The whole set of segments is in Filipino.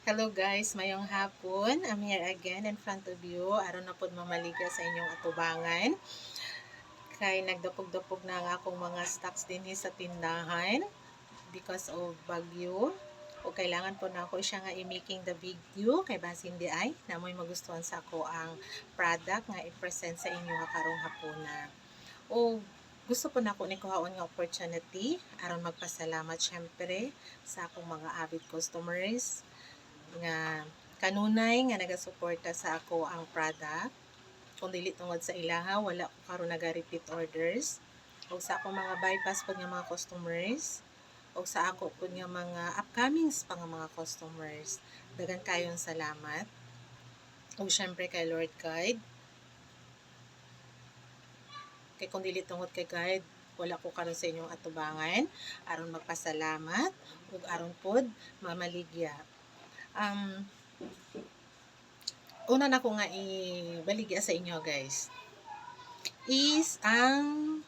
Hello guys, mayong hapon. I'm here again in front of you. Aron na pod mamaliga sa inyong atubangan. Kay nagdapog-dapog na ang akong mga stocks din sa tindahan because of bagyo. O kailangan po na ako siya nga i-making the video kay basin di ay na mo'y magustuhan sa ako ang product nga i-present sa inyo nga karong hapuna. O gusto po na ako ni kuhaon nga opportunity aron magpasalamat syempre sa akong mga avid customers nga kanunay nga nagasuporta sa ako ang product. Kung dili tungod sa ilaha, wala ko karon naga-repeat orders. O sa ako mga bypass pud nga mga customers, o sa ako pud nga mga upcomings pa nga mga customers. Dagan kayong salamat. O syempre kay Lord Guide. Kay kung dili tungod kay Guide, wala ko karon sa inyong atubangan aron magpasalamat ug aron pod mamaligya. Una na ko nga ibaligya sa inyo guys is ang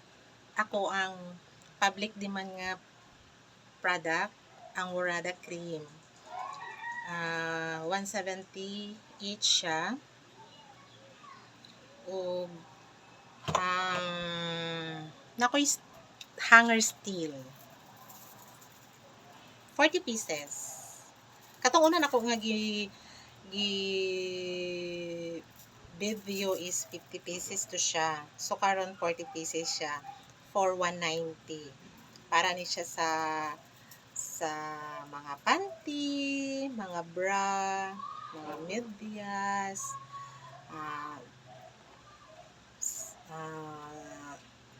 public demand nga product, ang Worada Cream. 170 each siya. O nakoy hanger steel. 40 pieces. Katong una nako nga video is 50 pieces to siya. So karon 40 pieces siya for 190. Para ni siya sa mga panty, mga bra, mga medyas,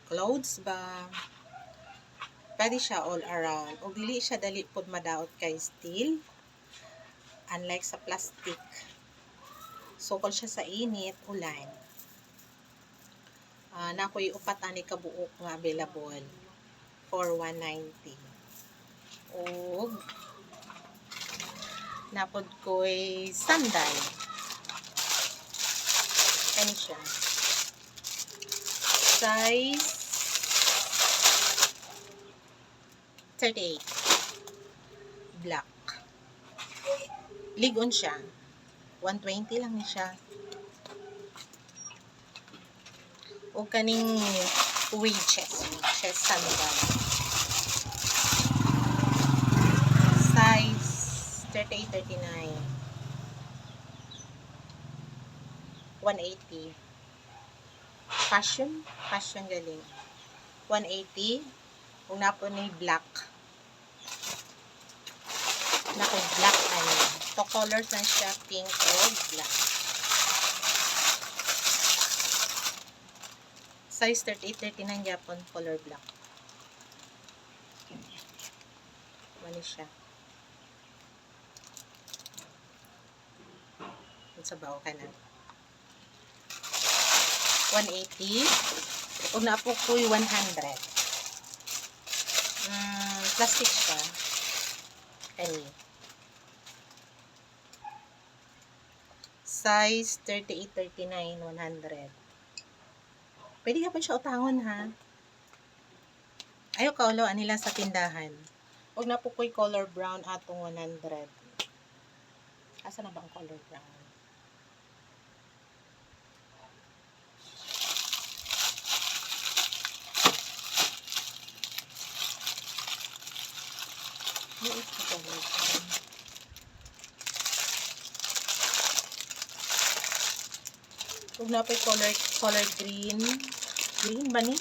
clothes ba. Pwede siya all around. O dili siya dali pod madaot kay steel. Unlike sa plastic. Sukol siya sa init, ulan. Nakoy upat ani ka buok nga available for 190. O napod ko'y sandal. Ano siya? Size 38. Black. Ligon siya. 120 lang ni siya. O kaning wedges sandal. Size 38-39. 180. Fashion galing. 180. Kung napo ni black. Naku, black ano. To colors na siya, pink o black. Size 38-39 Japon, color black. Mani siya. Sa bao ka na. 180. Kung na po ko'y 100. Plastic siya. Kani. Size 38-39, 100. Pwede ka pa siya utangon ha. Ayaw kauloan nila sa tindahan. Huwag na po ko'y color brown atong 100. Asa na ba ang color brown? Huwag na po color green. Green ba ni?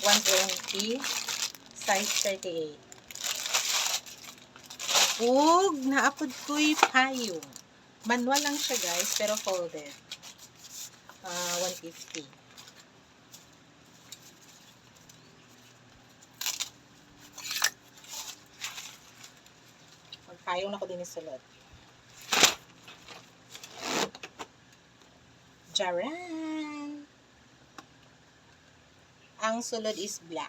120. Size 38. Huwag naapod ko'y payong. Manual lang siya guys, pero folded. 150. Magpayong na ko din isulot. Jaran! Ang sulod is black.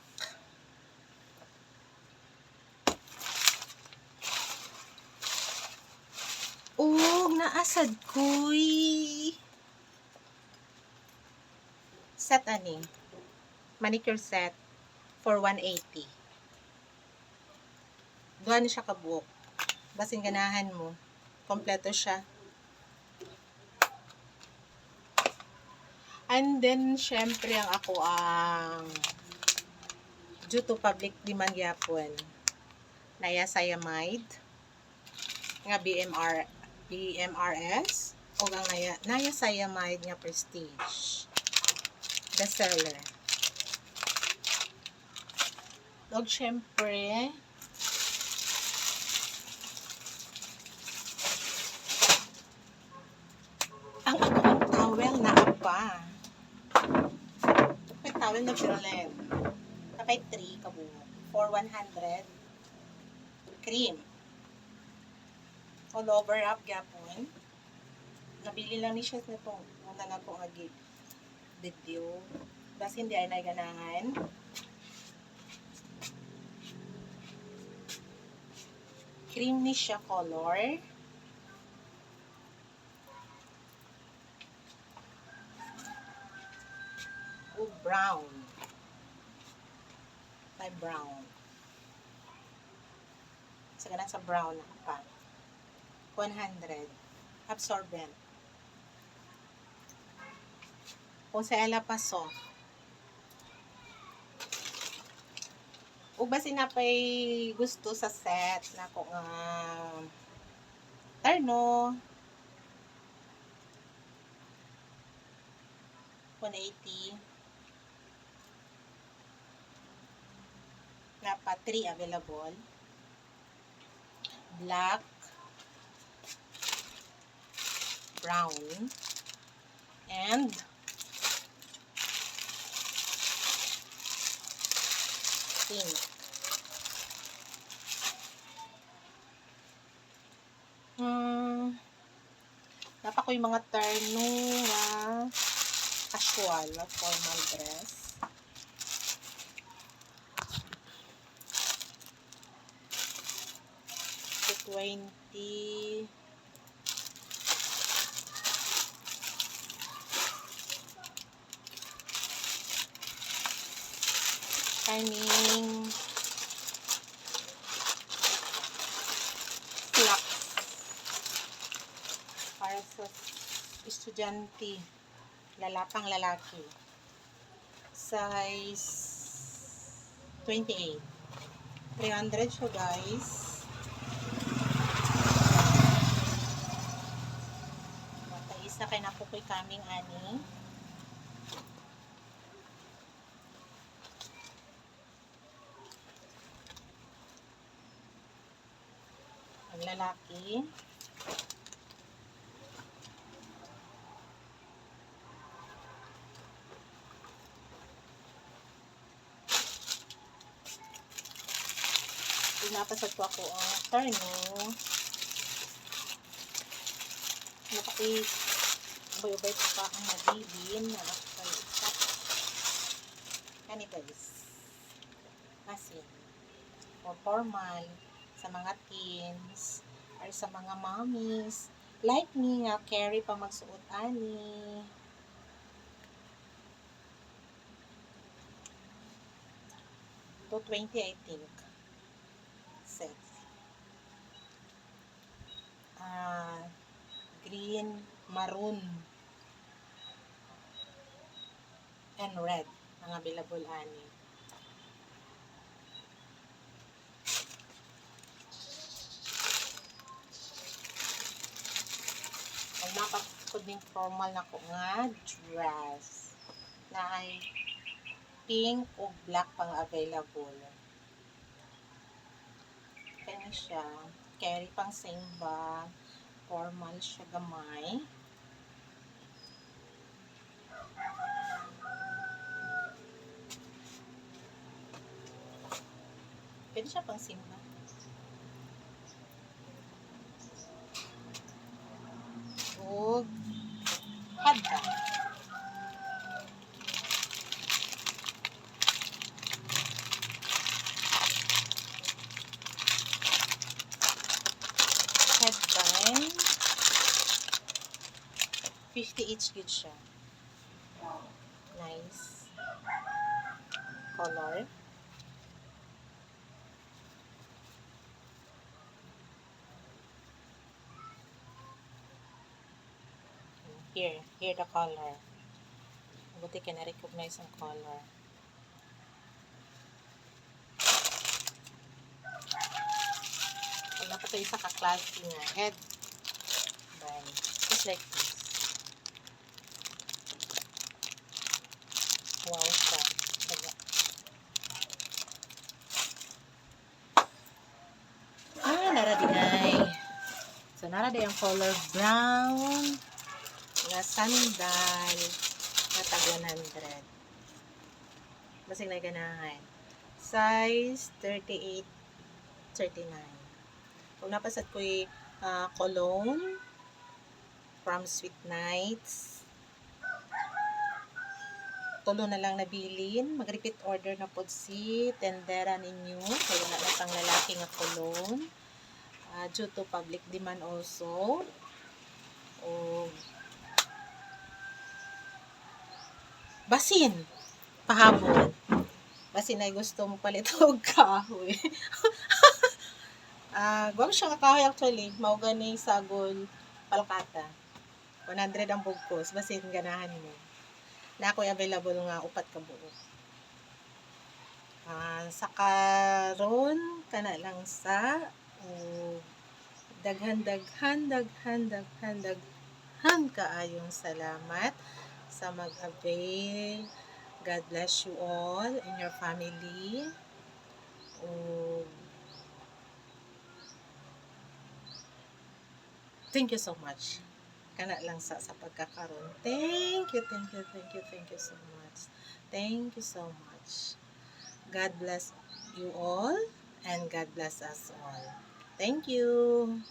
Naasad ko'y set ani. Manicure set for 180. Duha ni siya kabuok. Basin ganahan mo. Kompleto siya. And then, syempre, ang ako ang due to public demand yapon. Niacinamide, nga BMRS, o nga niacinamide nga prestige. Bestseller. Og syempre, ang akong towel na pa. May towel na Berlin. Kapay 3 kabuo. For 100. Cream. All over up gyapon. Nabili lang ni siya na itong una na po nga video. Bas hindi ay naganahan. Cream ni siya color. O brown. May brown. Sa ganang sa brown pa. 100. Absorbent. Kung sa ela pa soft. O ba sinapay gusto sa set na kung terno 180 na pa 3 available. Black, brown, and pink. Dapat ko yung mga terno na casual na formal dress. So 20 timing flux para sa estudyante lalapang lalaki size 28 300 siya guys. Isa kay napukoy kaming ani ang lalaki pinapasad ko ako ang terno ubay-ubay ko pa ang nabilin na actual isa kani guys masin for formal sa mga teens or sa mga mommies like me nga carry pa magsuot ani. To 20 I think set green, maroon and red ang available ani. Ang napakuding formal na ko nga dress na ay pink o black pang available. Kaya siya carry pang same bag, formal siya gamay. Pwede siya pang simba. O headband. Headband. 50 each good siya. Nice. Color. Here the color. Buti ka na-recognize ang color. Wala pa ito isa ka-klase nga. Head. Bye. Just like this. Wow siya. Daga. Naradigay. So, naradigay ang color brown nga sandal na tag 100. Basig na ganahan. Size 38, 39. Kung napasad ko'y cologne from Sweet Nights, tulo na lang nabilin. Mag-repeat order na po si tendera ninyo. Kaya wala na pang lalaki nga cologne. Due to public demand also. O basin. Pahabol. Basin ay gusto mo palit og kahoy. Guwag siya nga kahoy actually. Maugani sagol palkata. 100 ang bugkos. Basin ganahan mo. Na ako'y available nga upat ka buo. Sa karon kana lang sa daghan kaayong salamat sa mag-avail. God bless you all and your family. Thank you so much. Kana lang sa pagkakaroon. Thank you so much. Thank you so much. God bless you all and God bless us all. Thank you.